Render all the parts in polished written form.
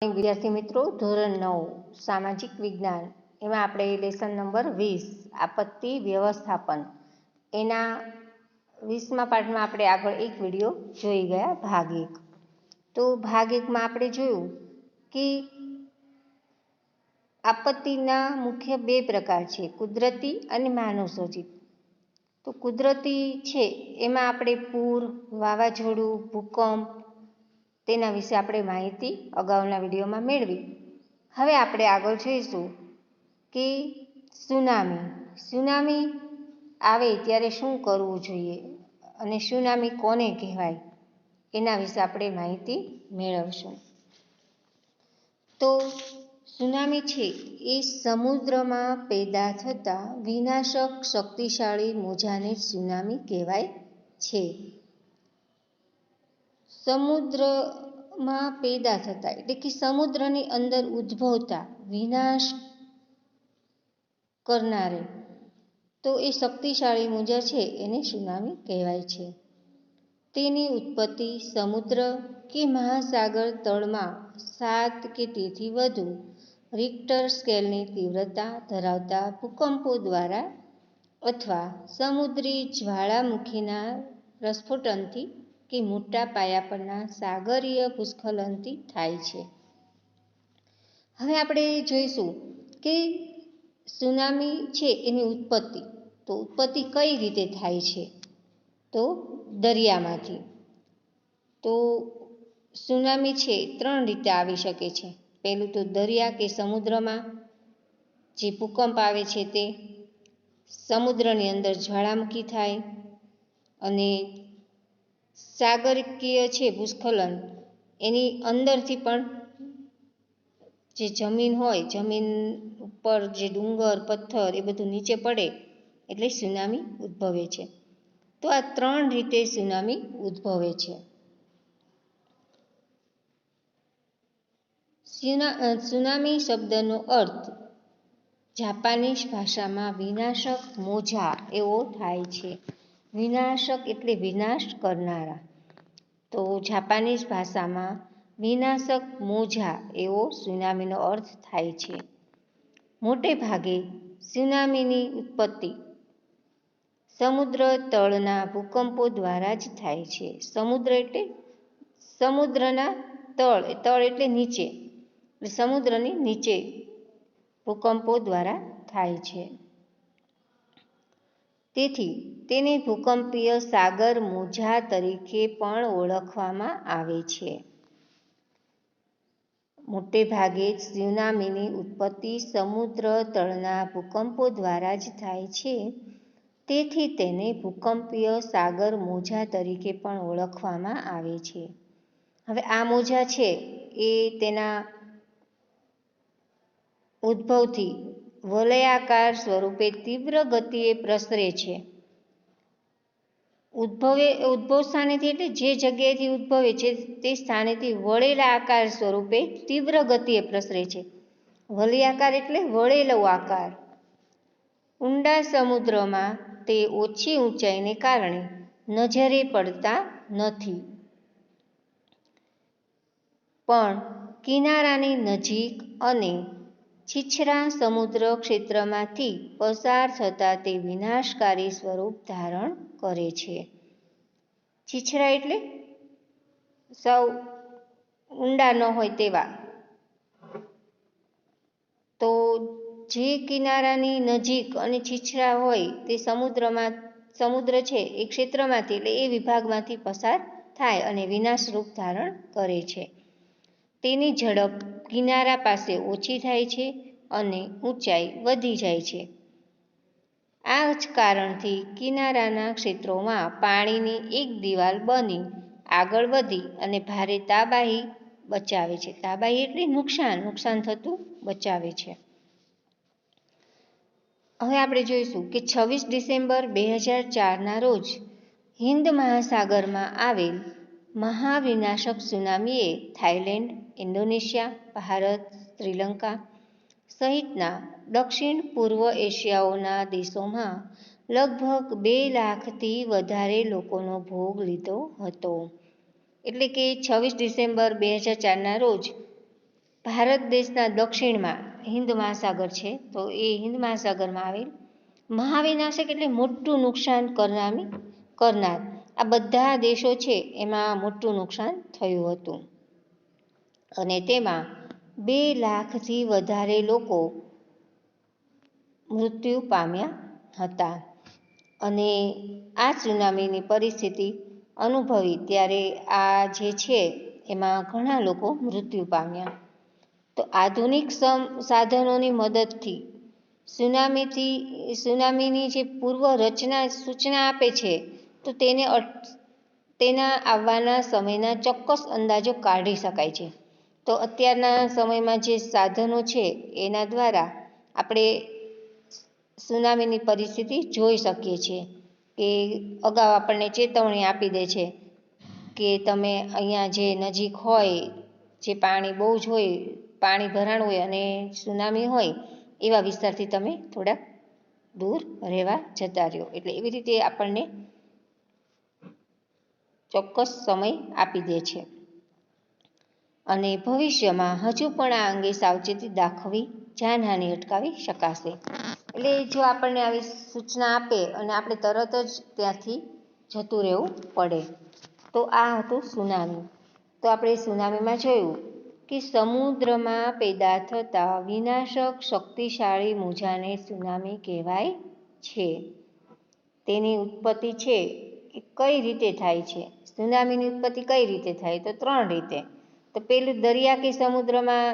વિદ્યાર્થી મિત્રો, ધોરણ 9 સામાજિક વિજ્ઞાન એમાં આપણે લેસન નંબર 20 આપત્તિ વ્યવસ્થાપન એના 20મા પાઠમાં આપણે આગળ એક વિડીયો જોઈ ગયા ભાગ 1. તો ભાગ 1માં આપણે જોયું કે આપત્તિના મુખ્ય બે પ્રકાર છે, કુદરતી અને માનવસર્જિત. તો કુદરતી છે એમાં આપણે પૂર, વાવાઝોડું, ભૂકંપ તેના વિશે આપણે માહિતી અગાઉના વિડીયોમાં મેળવી. હવે આપણે આગળ જોઈશું કે સુનામી આવે ત્યારે શું કરવું જોઈએ અને સુનામી કોને કહેવાય એના વિશે આપણે માહિતી મેળવશું. તો સુનામી છે એ સમુદ્રમાં પેદા થતા વિનાશક શક્તિશાળી મોજાને સુનામી કહેવાય છે. સમુદ્રમાં પેદા થતા એટલે કે સમુદ્રની અંદર ઉદ્ભવતા વિનાશ કરનારે તો એ શક્તિશાળી મોજા છે એને સુનામી કહેવાય છે. તેની ઉત્પત્તિ સમુદ્ર કે મહાસાગર તળમાં 7 કે તેથી વધુ રિક્ટર સ્કેલની તીવ્રતા ધરાવતા ભૂકંપો દ્વારા અથવા સમુદ્રી જ્વાળામુખીના પ્રસ્ફોટનથી કે મોટા પાયા પરના સાગરીય ભૂસ્ખલનથી થાય છે. હવે આપણે જોઈશું કે સુનામી છે એની ઉત્પત્તિ. તો ઉત્પત્તિ કઈ રીતે થાય છે? તો દરિયામાંથી. તો સુનામી છે 3 રીતે આવી શકે છે. પહેલું તો દરિયા કે સમુદ્રમાં જે ભૂકંપ આવે છે તે, સમુદ્રની અંદર જ્વાળામુખી થાય અને સાગરીય છે ભૂસ્ખલન એની અંદરથી પણ જે જમીન હોય, જમીન ઉપર જે ડુંગર, પથ્થર એ બધું નીચે પડે એટલે સુનામી ઉદ્ભવે છે. તો આ 3 રીતે સુનામી ઉદ્ભવે છે. સુનામી શબ્દનો અર્થ જાપાનીઝ ભાષામાં વિનાશક મોજા એવો થાય છે. વિનાશક એટલે વિનાશ કરનારા. તો જાપાનીઝ ભાષામાં વિનાશક મોજા એવો સુનામીનો અર્થ થાય છે. મોટે ભાગે સુનામીની ઉત્પત્તિ સમુદ્ર તળના ભૂકંપો દ્વારા જ થાય છે. સમુદ્રના તળ એટલે નીચે, સમુદ્રની નીચે ભૂકંપો દ્વારા થાય છે. તેથી તેને ભૂકંપીય સાગર મોજા તરીકે પણ ઓળખવામાં આવે છે. મોટે ભાગે સુનામીની ઉત્પત્તિ સમુદ્ર તળના ભૂકંપો દ્વારા જ થાય છે. તેથી તેને ભૂકંપીય સાગર મોજા તરીકે પણ ઓળખવામાં આવે છે. હવે આ મોજા છે એ તેના ઉદ્ભવથી વલયાકાર સ્વરૂપે તીવ્ર ગતિએ પ્રસરે છે. ઉદ્ભવ સ્થાનેથી એટલે જે જગ્યાએથી ઉદ્ભવે છે તે સ્થાનેથી વળેલા આકાર સ્વરૂપે તીવ્ર ગતિએ પ્રસરે છે. વલયાકાર એટલે વળેલો આકાર. ઊંડા સમુદ્રમાં તે ઓછી ઊંચાઈને કારણે નજરે પડતા નથી, પણ કિનારાની નજીક અને છીછરા સમુદ્ર ક્ષેત્રમાંથી પસાર થતા તે વિનાશકારી સ્વરૂપ ધારણ કરે છે. છીછરા એટલે સાવ ઊંડા ન હોય તેવા. તો જે કિનારાની નજીક અને છીછરા હોય તે સમુદ્ર છે એ ક્ષેત્રમાંથી એટલે એ વિભાગમાંથી પસાર થાય અને વિનાશ રૂપ ધારણ કરે છે. તેની ઝડપ કિનારા પાસે ઓછી થાય છે અને ઊંચાઈ વધી જાય છે. આ જ કારણથી કિનારાના ક્ષેત્રોમાં પાણીની એક દિવાલ બની આગળ વધી અને ભારે તબાહી બચાવે છે. તબાહી એટલે નુકસાન થતું બચાવે છે. હવે આપણે જોઈશું કે 26 ડિસેમ્બર 2004ના રોજ હિન્દ મહાસાગરમાં આવેલ મહાવિનાશક સુનામીએ થાઈલેન્ડ, ઇન્ડોનેશિયા, ભારત, શ્રીલંકા સહિતના દક્ષિણ પૂર્વ એશિયાના દેશોમાં લગભગ 2 લાખથી વધારે લોકોનો ભોગ લીધો હતો. એટલે કે 26 ડિસેમ્બર 2004ના રોજ ભારત દેશના દક્ષિણમાં હિન્દ મહાસાગર છે, તો એ હિન્દ મહાસાગરમાં આવેલ મહાવિનાશક એટલે મોટું નુકસાન કરનાર આ બધા દેશો છે એમાં મોટું નુકસાન થયું હતું અને તેમાં 2 લાખથી વધારે લોકો મૃત્યુ પામ્યા હતા. અને આ સુનામીની પરિસ્થિતિ અનુભવી ત્યારે આ જે છે એમાં ઘણા લોકો મૃત્યુ પામ્યા. તો આધુનિક સાધનોની મદદથી સુનામીની જે પૂર્વ રચના સૂચના આપે છે, તો તેના આવવાના સમયના ચોક્કસ અંદાજો કાઢી શકાય છે. તો અત્યારના સમયમાં જે સાધનો છે એના દ્વારા આપણે સુનામીની પરિસ્થિતિ જોઈ શકીએ છીએ કે અગાઉ આપણને ચેતવણી આપી દે છે કે તમે અહીંયા જે નજીક હોય, જે પાણી બહુ જ હોય, પાણી ભરાણ હોય અને સુનામી હોય એવા વિસ્તારથી તમે થોડાક દૂર રહેવા જતા રહ્યો. એટલે એવી રીતે આપણને ચોક્કસ સમય આપી દે છે. અને ભવિષ્યમાં હજુ પણ આ અંગે સાવચેતી દાખવી જાનહાનિ અટકાવી શકાશે. એટલે જો આપણને આવી સૂચના આપે અને આપણે તરત જ ત્યાંથી જતું રહેવું પડે. તો આ હતું સુનામી. તો આપણે સુનામીમાં જોયું કે સમુદ્રમાં પેદા થતા વિનાશક શક્તિશાળી મોજાને સુનામી કહેવાય છે. તેની ઉત્પત્તિ છે એ કઈ રીતે થાય છે? સુનામીની ઉત્પત્તિ કઈ રીતે થાય? તો 3 રીતે. તો પેલું દરિયા કે સમુદ્રમાં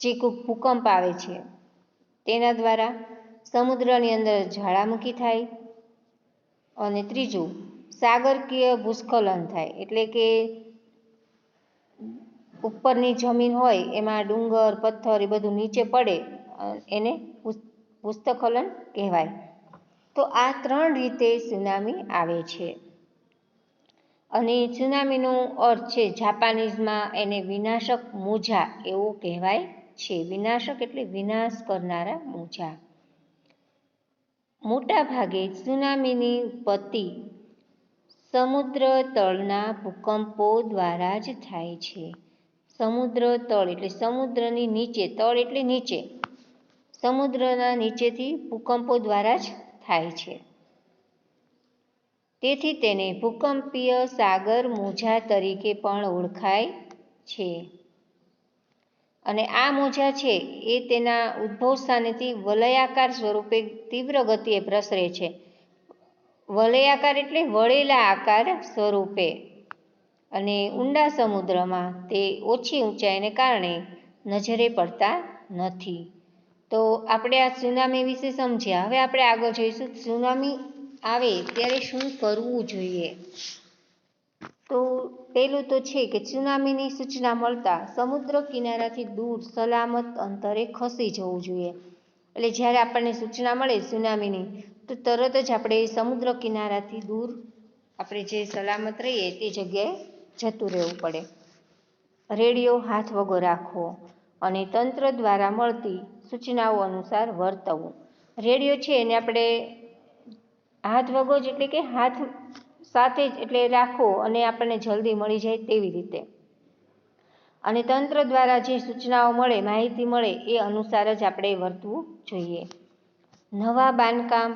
જે કોઈ ભૂકંપ આવે છે તેના દ્વારા સમુદ્રની અંદર જ્વાળામુખી થાય. અને ત્રીજું સાગરકીય ભૂસ્ખલન થાય, એટલે કે ઉપરની જમીન હોય એમાં ડુંગર પથ્થર એ બધું નીચે પડે, એને ભૂસ્ખલન કહેવાય. તો આ 3 રીતે સુનામી આવે છે. અને સુનામીનો અર્થ છે જાપાનીઝમાં એને વિનાશક મોજા એવું કહેવાય છે. વિનાશક એટલે વિનાશ કરનારા મોજા. મોટા ભાગે સુનામીની ઉત્પત્તિ સમુદ્ર તળના ભૂકંપો દ્વારા જ થાય છે. સમુદ્ર તળ એટલે સમુદ્રની નીચે, તળ એટલે નીચે, સમુદ્રના નીચેથી ભૂકંપો દ્વારા જ થાય છે. તેથી તેને ભૂકંપીય સાગર મોજા તરીકે પણ ઓળખાય છે. અને આ મોજા છે એ તેના ઉદ્ભવ સ્થાનેથી વલયાકાર સ્વરૂપે તીવ્ર ગતિએ પ્રસરે છે. વલયાકાર એટલે વળેલા આકાર સ્વરૂપે. અને ઊંડા સમુદ્રમાં તે ઓછી ઊંચાઈને કારણે નજરે પડતા નથી. તો આપણે આ સુનામી વિશે સમજ્યા. હવે આપણે આગળ જોઈશું સુનામી આવે ત્યારે શું કરવું જોઈએ. તો પહેલું તો છે કે સુનામીની સૂચના મળતા સમુદ્ર કિનારાથી દૂર સલામત અંતરે ખસી જવું જોઈએ. એટલે જ્યારે આપણને સૂચના મળે સુનામીની, તો તરત જ આપણે સમુદ્ર કિનારાથી દૂર આપણે જે સલામત રહીએ તે જગ્યાએ જતું રહેવું પડે. રેડિયો હાથ વગો રાખવો અને તંત્ર દ્વારા મળતી સૂચનાઓ અનુસાર વર્તવું. રેડિયો છે એને આપણે હાથ વગો જ એટલે કે હાથ સાથે જ એટલે રાખવો અને આપણને જલ્દી મળી જાય તેવી રીતે. અને તંત્ર દ્વારા જે સૂચનાઓ મળે, માહિતી મળે એ અનુસાર જ આપણે વર્તવું જોઈએ. નવા બાંધકામ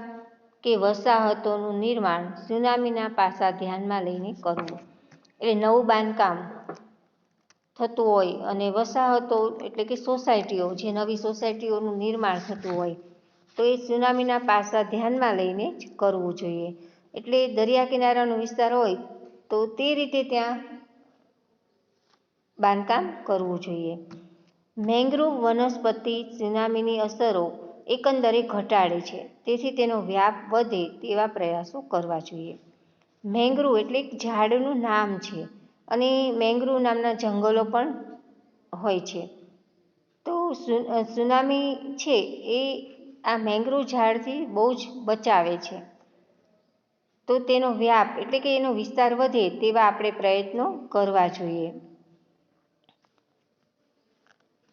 કે વસાહતોનું નિર્માણ સુનામીના પાસા ધ્યાનમાં લઈને કરવું. એટલે નવું બાંધકામ થતું હોય અને વસાહતો એટલે કે સોસાયટીઓ, જે નવી સોસાયટીઓનું નિર્માણ થતું હોય, તો એ સુનામીના પાસા ધ્યાનમાં લઈને જ કરવું જોઈએ. એટલે દરિયા કિનારાનો વિસ્તાર હોય તો તે રીતે ત્યાં બાંધકામ કરવું જોઈએ. મેંગ્રુવ વનસ્પતિ સુનામીની અસરો એકંદરે ઘટાડે છે, તેથી તેનો વ્યાપ વધે તેવા પ્રયાસો કરવા જોઈએ. મેંગ્રુવ એટલે ઝાડનું નામ છે અને મેંગ્રુવ નામના જંગલો પણ હોય છે. તો સુનામી છે એ આ મેંગ્રુવ ઝાડથી બહુ જ બચાવે છે. તો તેનો વ્યાપ એટલે કે એનો વિસ્તાર વધે તેવા આપણે પ્રયત્નો કરવા જોઈએ.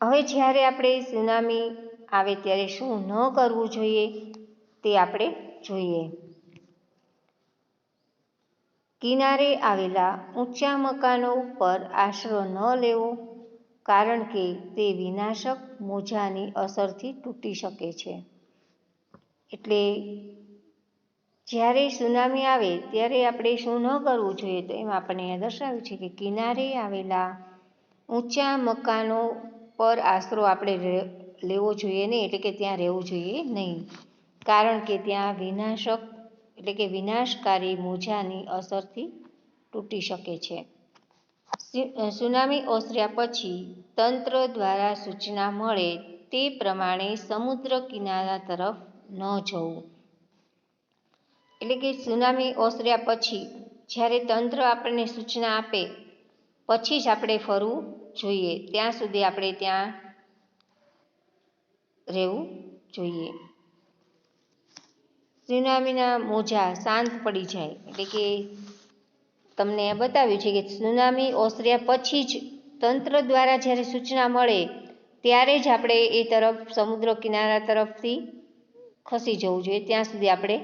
હવે જ્યારે આપણે સુનામી આવે ત્યારે શું ન કરવું જોઈએ તે આપણે જોઈએ. કિનારે આવેલા ઊંચા મકાનો ઉપર આશરો ન લેવો. કારણ કે તે વિનાશક મોજાની અસરથી તૂટી શકે છે. એટલે જ્યારે સુનામી આવે ત્યારે આપણે શું ન કરવું જોઈએ, તો એમાં આપણને અહીંયા દર્શાવ્યું છે કે કિનારે આવેલા ઊંચા મકાનો પર આશરો આપણે લેવો જોઈએ નહીં, એટલે કે ત્યાં રહેવું જોઈએ નહીં, કારણ કે ત્યાં વિનાશકારી મોજાની અસરથી તૂટી શકે છે. સુનામી ઓસર્યા પછી તંત્ર દ્વારા સૂચના મળે તે પ્રમાણે સમુદ્ર કિનારા તરફ ન જવું. એટલે કે સુનામી ઓસર્યા પછી જ્યારે તંત્ર આપણને સૂચના આપે પછી જ આપણે ફરવું જોઈએ, ત્યાં સુધી આપણે ત્યાં રહેવું જોઈએ. સુનામીના મોજા શાંત પડી જાય, એટલે કે તમને બતાવ્યું છે કે સુનામી ઓસર્યા પછી જ તંત્ર દ્વારા જ્યારે સૂચના મળે ત્યારે જ આપણે એ તરફ સમુદ્ર કિનારા તરફથી ખસી જવું જોઈએ, ત્યાં સુધી આપણે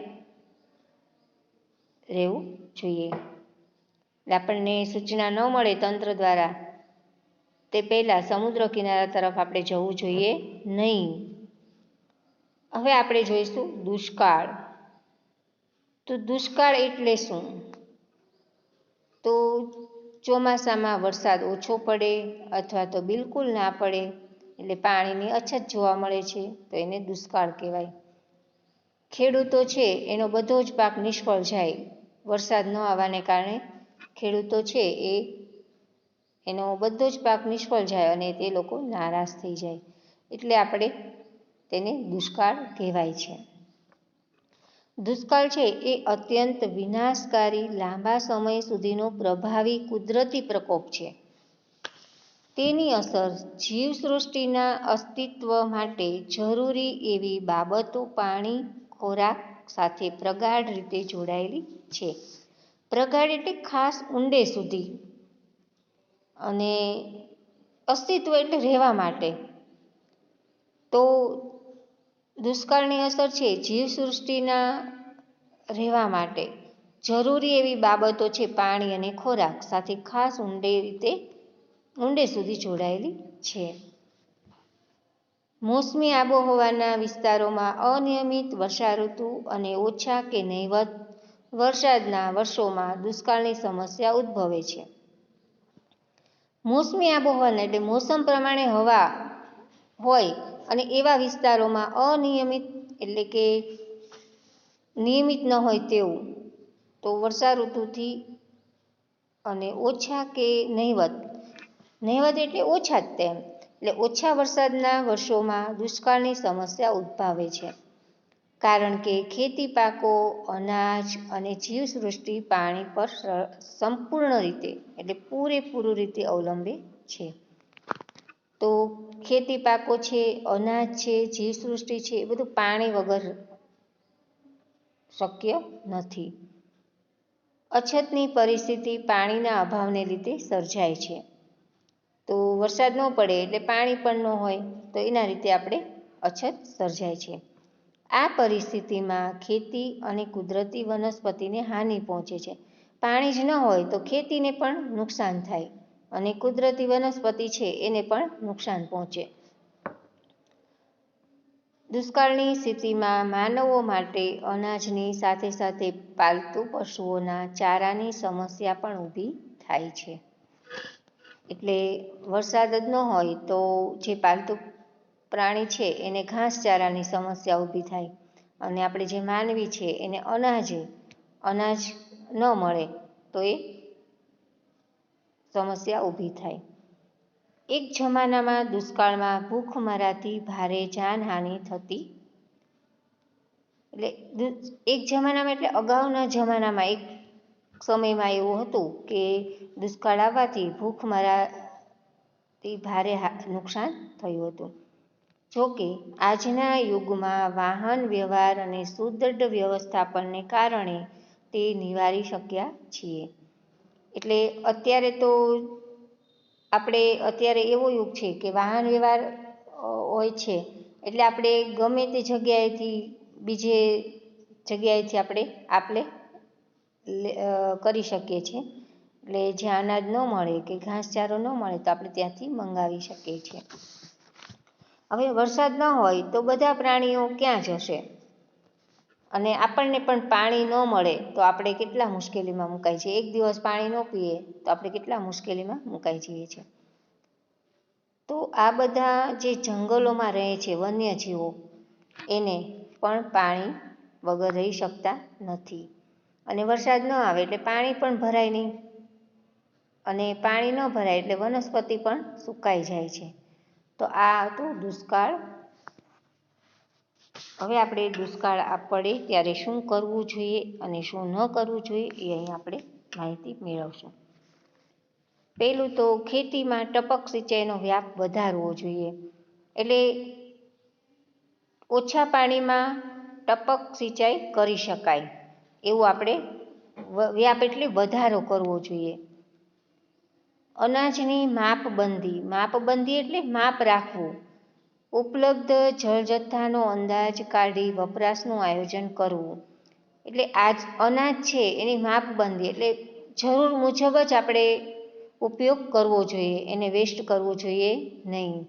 રહેવું જોઈએ. આપણને સૂચના ન મળે તંત્ર દ્વારા તે પહેલાં સમુદ્ર કિનારા તરફ આપણે જવું જોઈએ નહીં. હવે આપણે જોઈશું દુષ્કાળ. તો દુષ્કાળ એટલે શું? તો ચોમાસામાં વરસાદ ઓછો પડે અથવા તો બિલકુલ ના પડે, એટલે પાણીની અછત જોવા મળે છે, તો એને દુષ્કાળ કહેવાય. ખેડૂતો છે એનો બધો જ પાક નિષ્ફળ જાય, વરસાદ ન આવવાને કારણે ખેડૂતો છે એનો બધો જ પાક નિષ્ફળ જાય અને તે લોકો નારાજ થઈ જાય, એટલે આપણે તેને દુષ્કાળ કહેવાય છે. દુષ્કાળ છે એ અત્યંત વિનાશકારી લાંબા સમય સુધીનો પ્રભાવી કુદરતી પ્રકોપ છે. તેની અસર જીવસૃષ્ટિના અસ્તિત્વ માટે જરૂરી એવી બાબતો પાણી, ખોરાક સાથે પ્રગાઢ રીતે જોડાયેલી છે. પ્રગાઢ એટલે ખાસ ઊંડે સુધી, અને અસ્તિત્વ એટલે રહેવા માટે. તો દુષ્કાળની અસર છે જીવસૃષ્ટિના રહેવા માટે જરૂરી એવી બાબતો છે પાણી અને ખોરાક સાથે ખાસ ઊંડે સુધી જોડાયેલી છે. મોસમી આબોહવાના વિસ્તારોમાં અનિયમિત વર્ષાઋતુ અને ઓછા કે નહિવત વરસાદના વર્ષોમાં દુષ્કાળની સમસ્યા ઉદ્ભવે છે. મોસમી આબોહવાના એટલે મોસમ પ્રમાણે હવા હોય અને એવા વિસ્તારોમાં અનિયમિત એટલે કે નિયમિત ન હોય તેવું, તો વર્ષાઋતુથી અને ઓછા કે નહિવત એટલે ઓછા જ તેમ, એટલે ઓછા વરસાદના વર્ષોમાં દુષ્કાળની સમસ્યા ઉદ્ભવે છે, કારણ કે ખેતી પાકો, અનાજ અને જીવસૃષ્ટિ પાણી પર સંપૂર્ણ રીતે એટલે પૂરેપૂરું રીતે અવલંબે છે. તો ખેતી પાકો છે, અનાજ છે, જીવસૃષ્ટિ છે, એ બધું પાણી વગર શક્ય નથી. અછતની પરિસ્થિતિ પાણીના અભાવને લીધે સર્જાય છે. તો વરસાદ ન પડે એટલે પાણી પણ ન હોય, તો એના રીતે આપણે અછત સર્જાય છે. આ પરિસ્થિતિમાં ખેતી અને કુદરતી વનસ્પતિને હાનિ પહોંચે છે. પાણી જ ન હોય તો ખેતીને પણ નુકસાન થાય અને કુદરતી વનસ્પતિ છે એને પણ નુકસાન પહોંચે. દુષ્કાળની સ્થિતિમાં માનવો માટે અનાજની સાથે સાથે પાલતુ પશુઓના ચારાની સમસ્યા પણ ઊભી થાય છે. એટલે વરસાદ જ ન હોય તો જે પાલતુ પ્રાણી છે એને ઘાસચારાની સમસ્યા ઊભી થાય, અને આપણે જે માનવી છે એને અનાજ ન મળે તો એ સમસ્યા ઊભી થાય. એક જમાનામાં દુષ્કાળમાં ભૂખમરાથી ભારે જાનહાનિ થતી. એટલે એક જમાનામાં એટલે અગાઉના જમાનામાં એક સમયમાં એવું હતું કે દુષ્કાળ આવવાથી ભૂખમરાથી ભારે નુકસાન થયું હતું. જોકે આજના યુગમાં વાહન વ્યવહાર અને સુદૃઢ વ્યવસ્થાપનને કારણે તે નિવારી શક્યા છીએ. એટલે અત્યારે એવો યુગ છે કે વાહન વ્યવહાર હોય છે, એટલે આપણે ગમે તે જગ્યાએથી બીજે જગ્યાએથી આપણે કરી શકીએ છીએ. એટલે જ્યાં અનાજ ન મળે કે ઘાસચારો ન મળે તો આપણે ત્યાંથી મંગાવી શકીએ છીએ. હવે વરસાદ ન હોય તો બધા પ્રાણીઓ ક્યાં જશે? અને આપણને પણ પાણી ન મળે તો આપણે કેટલા મુશ્કેલીમાં મુકાઈ છીએ. એક દિવસ પાણી ન પીએ તો આપણે કેટલા મુશ્કેલીમાં મુકાઈ જઈએ છીએ. તો આ બધા જે જંગલોમાં રહે છે વન્યજીવો, એને પણ પાણી વગર રહી શકતા નથી. અને વરસાદ ન આવે એટલે પાણી પણ ભરાય નહીં, અને પાણી ન ભરાય એટલે વનસ્પતિ પણ સુકાઈ જાય છે. તો આ હતું દુષ્કાળ. હવે આપણે દુષ્કાળ પડે ત્યારે શું કરવું જોઈએ અને શું ન કરવું જોઈએ એ અહીં આપણે માહિતી મેળવશું. પહેલું તો ખેતીમાં ટપક સિંચાઈનો વ્યાપ વધારવો જોઈએ. એટલે ઓછા પાણીમાં ટપક સિંચાઈ કરી શકાય એવું આપણે વ્યાપ એટલે વધારો કરવો જોઈએ. અનાજની માપબંધી એટલે માપ રાખવું. ઉપલબ્ધ જળજથ્થાનો અંદાજ કાઢી વપરાશનું આયોજન કરવું. એટલે અનાજ છે એની માપબંધી એટલે જરૂર મુજબ જ આપણે ઉપયોગ કરવો જોઈએ, એને વેસ્ટ કરવું જોઈએ નહીં.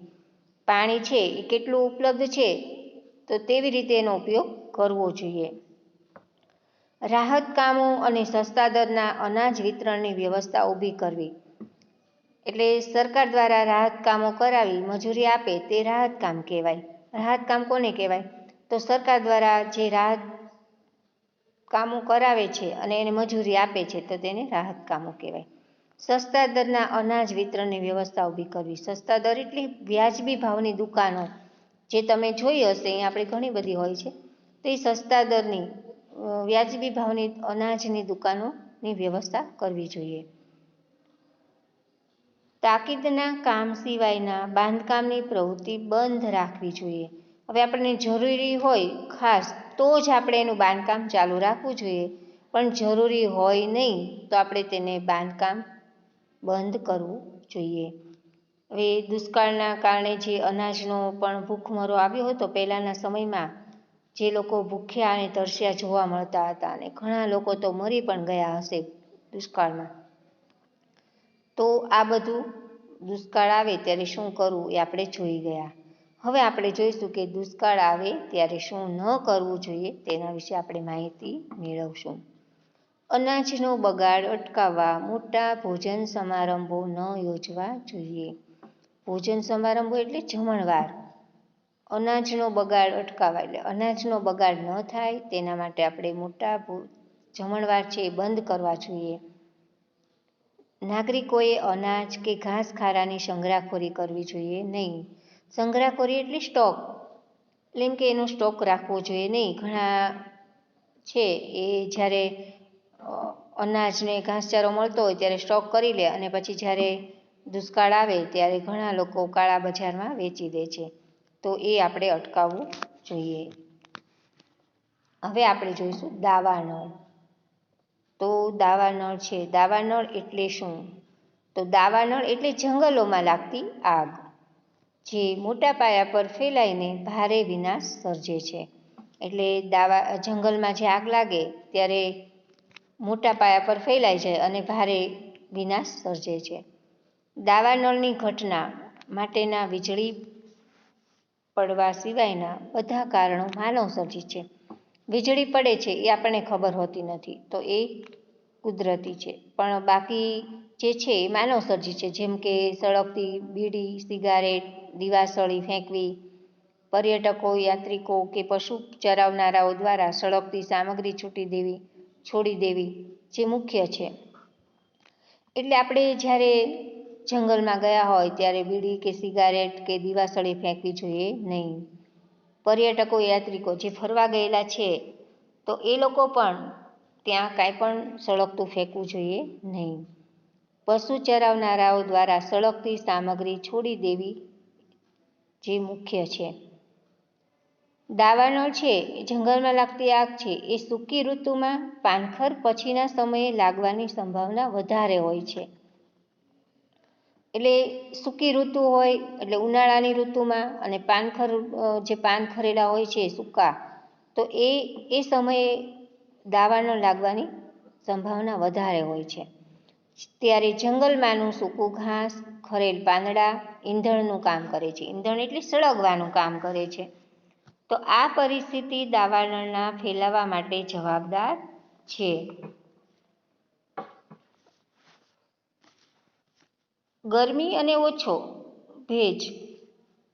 પાણી છે એ કેટલું ઉપલબ્ધ છે તો તેવી રીતે એનો ઉપયોગ કરવો જોઈએ. રાહત કામો અને સસ્તા દરના અનાજ વિતરણની વ્યવસ્થા ઊભી કરવી. એટલે સરકાર દ્વારા રાહત કામો કરાવી મજૂરી આપે તે રાહત કામ કહેવાય. રાહત કામ કોને કહેવાય? તો સરકાર દ્વારા જે રાહત કામો કરાવે છે અને એને મજૂરી આપે છે તો તેને રાહત કામો કહેવાય. સસ્તા દરના અનાજ વિતરણની વ્યવસ્થા ઊભી કરવી. સસ્તા દર એટલે વ્યાજબી ભાવની દુકાનો જે તમે જોઈ હશે, અહીં આપણે ઘણી બધી હોય છે, તો એ સસ્તા દરની વ્યાજબી ભાવની અનાજની દુકાનોની વ્યવસ્થા કરવી જોઈએ. તાકીદના કામ સિવાયના બાંધકામની પ્રવૃત્તિ બંધ રાખવી જોઈએ. હવે આપણને જરૂરી હોય ખાસ તો જ આપણે એનું બાંધકામ ચાલુ રાખવું જોઈએ, પણ જરૂરી હોય નહીં તો આપણે તેને બાંધકામ બંધ કરવું જોઈએ. હવે દુષ્કાળના કારણે જે અનાજનો પણ ભૂખમરો આવ્યો હતો પહેલાંના સમયમાં, જે લોકો ભૂખ્યા અને તરસ્યા જોવા મળતા હતા અને ઘણા લોકો તો મરી પણ ગયા હશે દુષ્કાળમાં. તો આ બધું દુષ્કાળ આવે ત્યારે શું કરવું એ આપણે જોઈ ગયા. હવે આપણે જોઈશું કે દુષ્કાળ આવે ત્યારે શું ન કરવું જોઈએ તેના વિશે આપણે માહિતી મેળવશું. અનાજનો બગાડ અટકાવવા મોટા ભોજન સમારંભો ન યોજવા જોઈએ. ભોજન સમારંભો એટલે જમણવાર. અનાજનો બગાડ અટકાવવા એટલે અનાજનો બગાડ ન થાય તેના માટે આપણે મોટા જમણવાર છે એ બંધ કરવા જોઈએ. નાગરિકોએ અનાજ કે ઘાસખારાની સંગ્રહખોરી કરવી જોઈએ નહીં. સંગ્રહખોરી એટલે સ્ટોક, એટલે એમ કે એનો સ્ટોક રાખવો જોઈએ નહીં. ઘણા છે એ જ્યારે અનાજને ઘાસચારો મળતો હોય ત્યારે સ્ટોક કરી લે અને પછી જ્યારે દુષ્કાળ આવે ત્યારે ઘણા લોકો કાળા બજારમાં વેચી દે છે. તો એ આપણે અટકાવવું જોઈએ. હવે આપણે જોઈશું દાવાનળ. તો દાવાનળ છે, દાવાનળ એટલે શું? તો દાવાનળ એટલે જંગલોમાં લાગતી આગ, જે મોટા પાયા પર ફેલાઈને ભારે વિનાશ સર્જે છે. એટલે જંગલમાં જે આગ લાગે ત્યારે મોટા પાયા પર ફેલાઈ જાય અને ભારે વિનાશ સર્જે છે. દાવાનળની ઘટના માટેના વીજળી પડવા સિવાયના બધા કારણો માનવસર્જિત છે. વીજળી પડે છે એ આપણને ખબર હોતી નથી, તો એ કુદરતી છે, પણ બાકી જે છે એ માનવસર્જિત છે. જેમ કે સળગતી બીડી, સિગારેટ, દીવાસળી ફેંકવી, પર્યટકો, યાત્રિકો કે પશુ ચરાવનારાઓ દ્વારા સળગતી સામગ્રી છોડી દેવી જે મુખ્ય છે. એટલે આપણે જ્યારે જંગલમાં ગયા હોય ત્યારે બીડી કે સિગારેટ કે દીવાસળી ફેંકવી જોઈએ નહીં. પર્યટકો, યાત્રિકો જે ફરવા ગયેલા છે તો એ લોકો પણ ત્યાં કાંઈ પણ સળગતું ફેંકવું જોઈએ નહીં. પશુ ચરાવનારાઓ દ્વારા સળગતી સામગ્રી છોડી દેવી જે મુખ્ય છે. દાવાનળ છે એ જંગલમાં લાગતી આગ છે એ સૂકી ઋતુમાં પાનખર પછીના સમયે લાગવાની સંભાવના વધારે હોય છે. એટલે સૂકી ઋતુ હોય એટલે ઉનાળાની ઋતુમાં, અને જે પાન ખરેલા હોય છે સૂકા, તો એ સમયે દાવાનળ લાગવાની સંભાવના વધારે હોય છે. ત્યારે જંગલમાંનું સૂકું ઘાસ, ખરેલ પાંદડા ઈંધણનું કામ કરે છે. ઈંધણ એટલે સળગવાનું કામ કરે છે. તો આ પરિસ્થિતિ દાવાનળના ફેલાવા માટે જવાબદાર છે. ગરમી અને ઓછો ભેજ.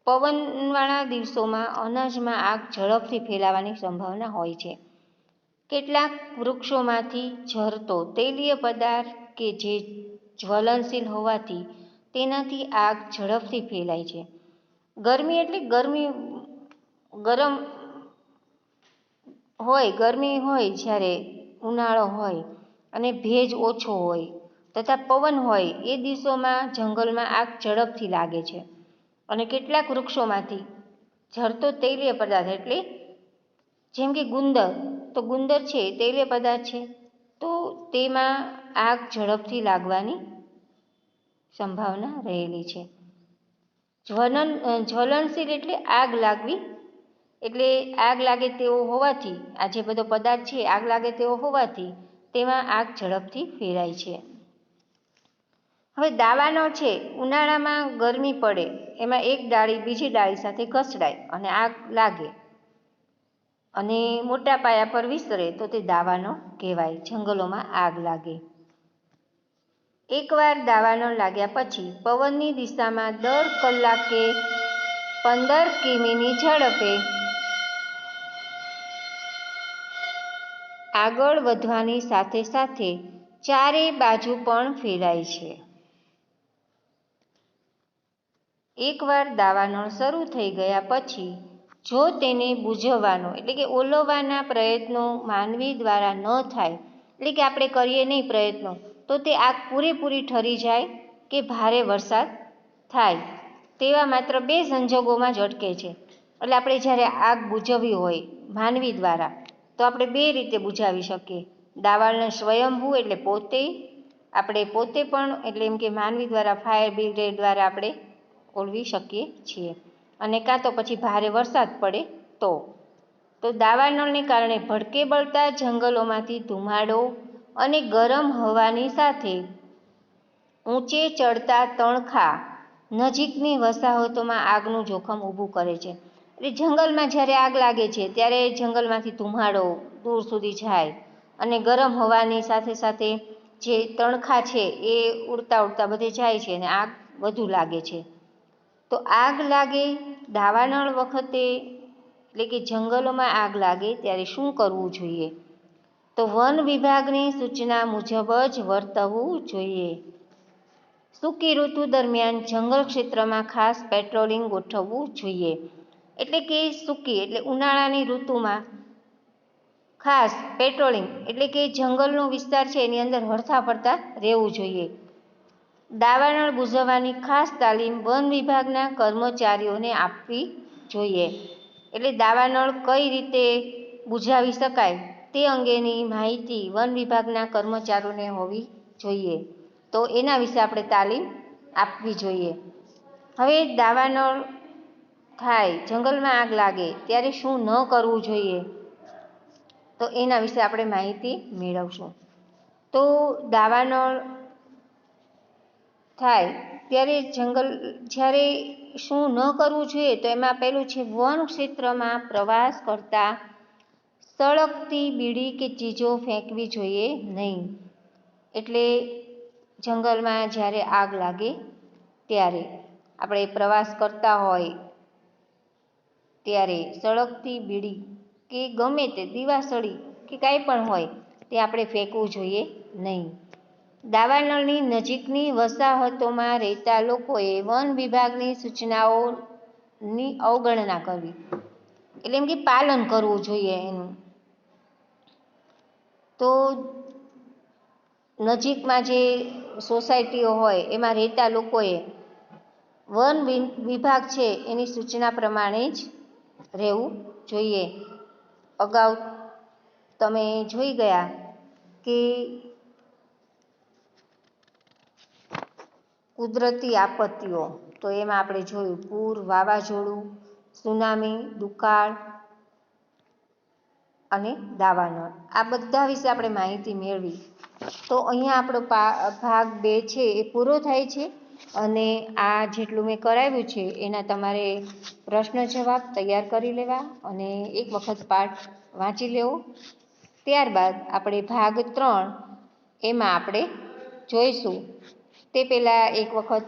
પવનવાળા દિવસોમાં અનાજમાં આગ ઝડપથી ફેલાવાની સંભાવના હોય છે. કેટલાક વૃક્ષોમાંથી ઝરતો તેલીય પદાર્થ કે જે જ્વલનશીલ હોવાથી તેનાથી આગ ઝડપથી ફેલાય છે. ગરમી એટલે ગરમ ગરમી હોય જ્યારે ઉનાળો હોય અને ભેજ ઓછો હોય તથા પવન હોય એ દિવસોમાં જંગલમાં આગ ઝડપથી લાગે છે. અને કેટલાક વૃક્ષોમાંથી ઝરતો તેલીય પદાર્થ એટલે જેમ કે ગુંદર, તો ગુંદર છે તેલીય પદાર્થ છે, તો તેમાં આગ ઝડપથી લાગવાની સંભાવના રહેલી છે. જ્વલનશીલ એટલે આગ લાગવી, એટલે આગ લાગે તેવો હોવાથી આ જે બધો પદાર્થ છે આગ લાગે તેવો હોવાથી તેમાં આગ ઝડપથી ફેલાય છે. હવે દાવાનળ છે, ઉનાળામાં ગરમી પડે એમાં એક ડાળી બીજી ડાળી સાથે ઘસડાય અને આગ લાગે અને મોટા પાયા પર વિસ્તરે તો તે દાવાનળ કહેવાય. જંગલોમાં આગ લાગે. એકવાર દાવાનળ લાગ્યા પછી પવનની દિશામાં દર કલાકે 15 કિમીની ઝડપે આગળ વધવાની સાથે સાથે ચારે બાજુ પણ ફેલાય છે. એકવાર દાવાનળ શરૂ થઈ ગયા પછી જો તેને બુઝવવાનો એટલે કે ઓલવવાના પ્રયત્નો માનવી દ્વારા ન થાય, એટલે કે આપણે કરીએ નહીં પ્રયત્નો, તો તે આગ પૂરેપૂરી ઠરી જાય કે ભારે વરસાદ થાય તેવા માત્ર 2 સંજોગોમાં જ અટકે છે. એટલે આપણે જ્યારે આગ બુઝવવી હોય માનવી દ્વારા તો આપણે 2 રીતે બુઝાવી શકીએ. દાવાનળ સ્વયંભૂ એટલે આપણે પોતે પણ એટલે એમ કે માનવી દ્વારા ફાયર બ્રિગેડ દ્વારા આપણે ઓલવી શકીએ છીએ, અને કાં તો પછી ભારે વરસાદ પડે તો દાવાનળને કારણે ભડકે બળતા જંગલોમાંથી ધુમાડો અને ગરમ હવાની સાથે ઊંચે ચડતા તણખા નજીકની વસાહતોમાં આગનું જોખમ ઊભું કરે છે. એટલે જંગલમાં જ્યારે આગ લાગે છે ત્યારે જંગલમાંથી ધુમાડો દૂર સુધી જાય અને ગરમ હવાની સાથે સાથે જે તણખા છે એ ઉડતા બધે જાય છે અને આગ વધુ લાગે છે. તો આગ લાગે દાવાનળ વખતે એટલે કે જંગલોમાં આગ લાગે ત્યારે શું કરવું જોઈએ? તો વન વિભાગની સૂચના મુજબ જ વર્તવું જોઈએ. સૂકી ઋતુ દરમિયાન જંગલ ક્ષેત્રમાં ખાસ પેટ્રોલિંગ ગોઠવવું જોઈએ. એટલે કે સૂકી એટલે ઉનાળાની ઋતુમાં ખાસ પેટ્રોલિંગ એટલે કે જંગલનો વિસ્તાર છે એની અંદર હરતા ફરતા રહેવું જોઈએ. દાવાનળ બુઝવવાની ખાસ તાલીમ વન વિભાગના કર્મચારીઓને આપવી જોઈએ. એટલે દાવાનળ કઈ રીતે બુઝાવી શકાય તે અંગેની માહિતી વન વિભાગના કર્મચારીઓને હોવી જોઈએ. તો એના વિશે આપણે તાલીમ આપવી જોઈએ. હવે દાવાનળ થાય, જંગલમાં આગ લાગે ત્યારે શું ન કરવું જોઈએ, તો એના વિશે આપણે માહિતી મેળવશું. તો દાવાનળ થાય ત્યારે જ્યારે શું ન કરવું જોઈએ, તો એમાં પહેલું છે વન ક્ષેત્રમાં પ્રવાસ કરતા સળગતી બીડી કે ચીજો ફેંકવી જોઈએ નહીં. એટલે જંગલમાં જ્યારે આગ લાગે ત્યારે આપણે પ્રવાસ કરતા હોય ત્યારે સળગતી બીડી કે ગમે તે દીવાસળી કે કાંઈ પણ હોય તે આપણે ફેંકવું જોઈએ નહીં. દાવાનળની નજીકની વસાહતોમાં રહેતા લોકોએ વન વિભાગની સૂચનાઓની અવગણના કરવી, એટલે એમ કે પાલન કરવું જોઈએ એનું. તો નજીકમાં જે સોસાયટીઓ હોય એમાં રહેતા લોકોએ વન વિભાગ છે એની સૂચના પ્રમાણે જ રહેવું જોઈએ. અગાઉ તમે જોઈ ગયા કે કુદરતી આપત્તિઓ, તો એમાં આપણે જોયું પૂર, વાવાઝોડું, સુનામી, દુકાળ અને દાવાનળ, આ બધા વિશે આપણે માહિતી મેળવી. તો અહીંયા આપણો ભાગ 2 છે એ પૂરો થાય છે. અને આ જેટલું મેં કરાવ્યું છે એના તમારે પ્રશ્ન જવાબ તૈયાર કરી લેવા અને એક વખત પાઠ વાંચી લેવો. ત્યારબાદ આપણે ભાગ 3 એમાં આપણે જોઈશું. તે પહેલાં એક વખત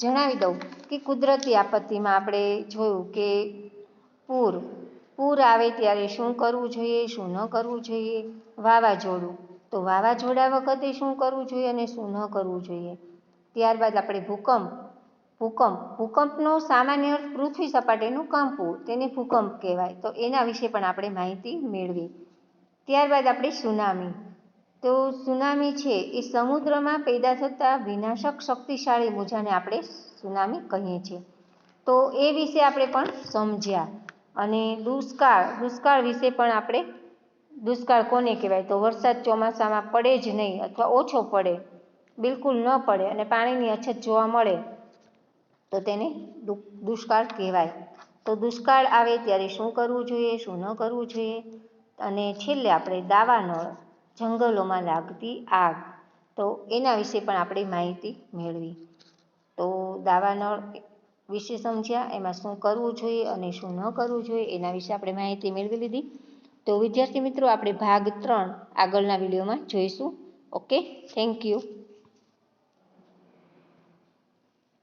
જણાવી દઉં કે કુદરતી આપત્તિમાં આપણે જોયું કે પૂર આવે ત્યારે શું કરવું જોઈએ, શું ન કરવું જોઈએ. વાવાઝોડું, તો વાવાઝોડા વખતે શું કરવું જોઈએ અને શું ન કરવું જોઈએ. ત્યારબાદ આપણે ભૂકંપનો સામાન્ય અર્થ પૃથ્વી સપાટીનું કંપવું, તેને ભૂકંપ કહેવાય. તો એના વિશે પણ આપણે માહિતી મેળવી. ત્યારબાદ આપણે સુનામી, તો સુનામી છે એ સમુદ્રમાં પેદા થતા વિનાશક શક્તિશાળી મોજાને આપણે સુનામી કહીએ છીએ. તો એ વિશે આપણે પણ સમજ્યા. અને દુષ્કાળ વિશે પણ આપણે, દુષ્કાળ કોને કહેવાય, તો વરસાદ ચોમાસામાં પડે જ નહીં અથવા ઓછો પડે, બિલકુલ ન પડે અને પાણીની અછત જોવા મળે તો તેને દુષ્કાળ કહેવાય. તો દુષ્કાળ આવે ત્યારે શું કરવું જોઈએ, શું ન કરવું જોઈએ. અને છેલ્લે આપણે દાવાનળ, જંગલોમાં લાગતી આગ, તો એના વિશે પણ આપણે માહિતી મેળવી. તો દાવાનળ વિશે સમજ્યા, એમાં શું કરવું જોઈએ અને શું ન કરવું જોઈએ એના વિશે આપણે માહિતી મેળવી લીધી. તો વિદ્યાર્થી મિત્રો, આપણે ભાગ 3 આગળના વિડીયોમાં જોઈશું. Okay, thank you.